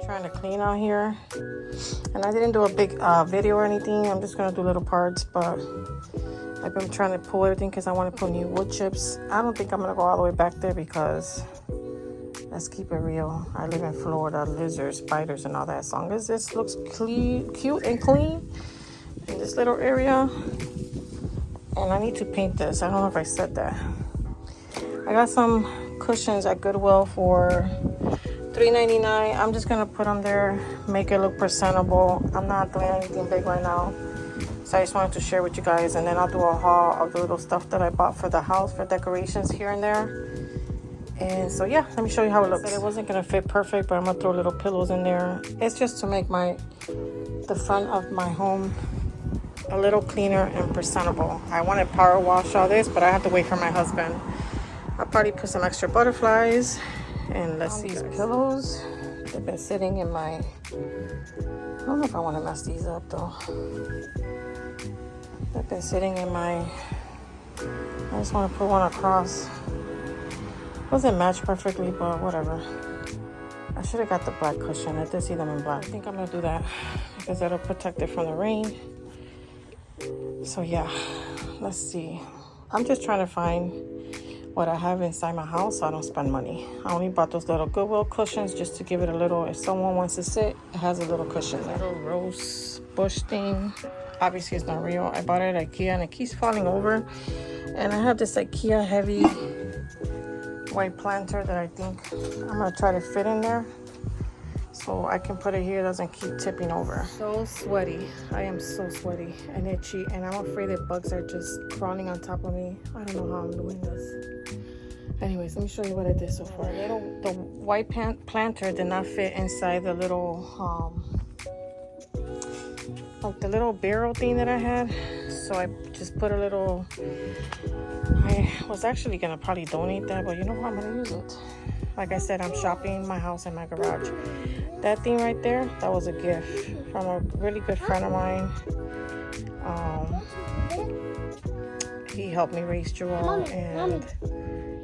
trying to clean out here, and I didn't do a big video or anything. I'm just gonna do little parts, but I've been trying to pull everything because I want to put new wood chips. I don't think I'm gonna go all the way back there because let's keep it real. I live in Florida, lizards, spiders, and all that. As long as this looks cute and clean in this little area. And I need to paint this. I don't know if I said that. I got some cushions at Goodwill for $3.99. I'm just gonna put them there, make it look presentable. I'm not doing anything big right now, so I just wanted to share with you guys, and then I'll do a haul of the little stuff that I bought for the house for decorations here and there. And so yeah, let me show you how it looks. It wasn't gonna fit perfect, but I'm gonna throw little pillows in there. It's just to make the front of my home a little cleaner and presentable. I want to power wash all this, but I have to wait for my husband. I'll probably put some extra butterflies. And let's see, these pillows, they've been sitting in my, I don't know if I want to mess these up though. They've been sitting in my, I just want to put one across. Doesn't match perfectly, but whatever. I should have got the black cushion. I did see them in black. I think I'm going to do that because that'll protect it from the rain. So yeah, let's see. I'm just trying to find what I have inside my house so I don't spend money. I only bought those little Goodwill cushions just to give it a little, if someone wants to sit, it has a little cushion. Little rose bush thing. Obviously it's not real. I bought it at IKEA and it keeps falling over. And I have this IKEA heavy white planter that I think I'm gonna try to fit in there so I can put it here, it doesn't keep tipping over. So sweaty. I am so sweaty and itchy, and I'm afraid that bugs are just crawling on top of me. I don't know how I'm doing this. Anyways, let me show you what I did so far. The white planter did not fit inside the little like the little barrel thing that I had, so I just put a little, I was actually gonna probably donate that, but you know what, I'm gonna use it. Like I said, I'm shopping my house and my garage. That thing right there, that was a gift from a really good friend of mine. He helped me raise Joel, and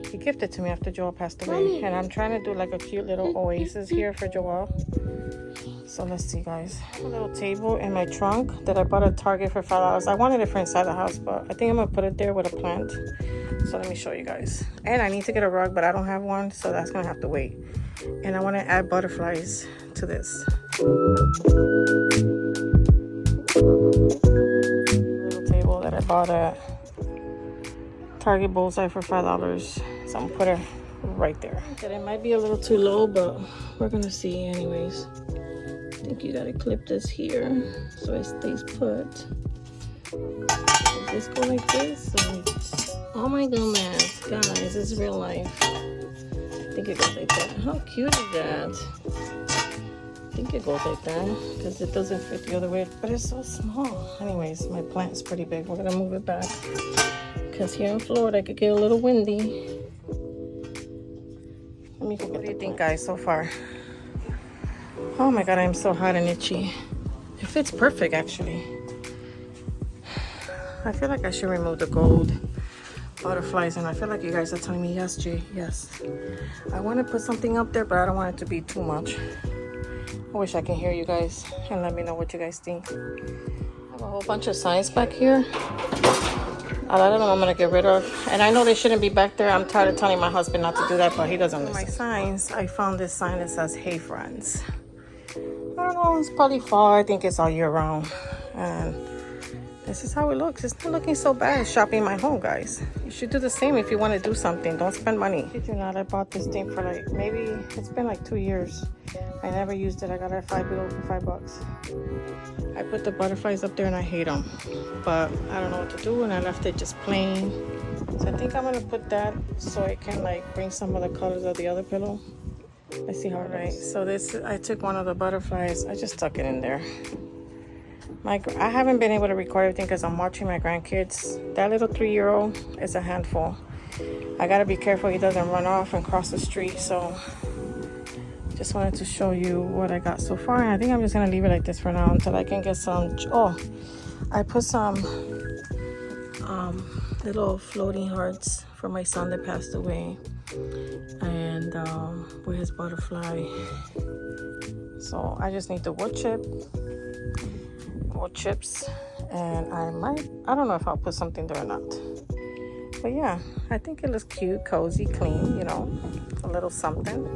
he gifted to me after Joel passed away. And I'm trying to do like a cute little oasis here for Joel. So let's see, guys. A little table in my trunk that I bought at Target for $5. I wanted it for inside the house, but I think I'm gonna put it there with a plant. So let me show you guys. And I need to get a rug, but I don't have one, so that's gonna have to wait. And I want to add butterflies to this. Little table that I bought at Target Bullseye for $5. So I'm gonna put it right there. Okay, it might be a little too low, but we're gonna see anyways. I think you gotta clip this here so it stays put. Does this go like this? Oh my goodness, guys, this is real life. I think it goes like that. How cute is that? I think it goes like that because it doesn't fit the other way, but it's so small. Anyways, my plant's pretty big. We're gonna move it back because here in Florida it could get a little windy. Let me go. What do you think, guys, so far? Oh my god, I'm so hot and itchy. It fits perfect, actually. I feel like I should remove the gold butterflies, and I feel like you guys are telling me yes, Jay, yes. I want to put something up there, but I don't want it to be too much. I wish I can hear you guys and let me know what you guys think. I have a whole bunch of signs back here. A lot of them I'm gonna get rid of, and I know they shouldn't be back there. I'm tired of telling my husband not to do that, but he doesn't listen. My signs, I found this sign that says "Hey friends." I don't know, it's probably fall. I think it's all year round, and this is how it looks. It's not looking so bad shopping my home, guys. You should do the same if you want to do something. Don't spend money. Did you not? I bought this thing for like, maybe it's been like 2 years. I never used it. I got it at $5. I put the butterflies up there and I hate them, but I don't know what to do, and I left it just plain. So I think I'm gonna put that so it can like bring some of the colors of the other pillow. Let's see how it looks. So this, I took one of the butterflies. I just stuck it in there. I haven't been able to record everything because I'm watching my grandkids. That little 3-year-old is a handful. I gotta be careful he doesn't run off and cross the street. So just wanted to show you what I got so far, and I think I'm just gonna leave it like this for now until I can get some. Oh, I put some little floating hearts for my son that passed away, and with his butterfly So I just need the wood chips, and I don't know if I'll put something there or not. But yeah, I think it looks cute, cozy, clean, a little something.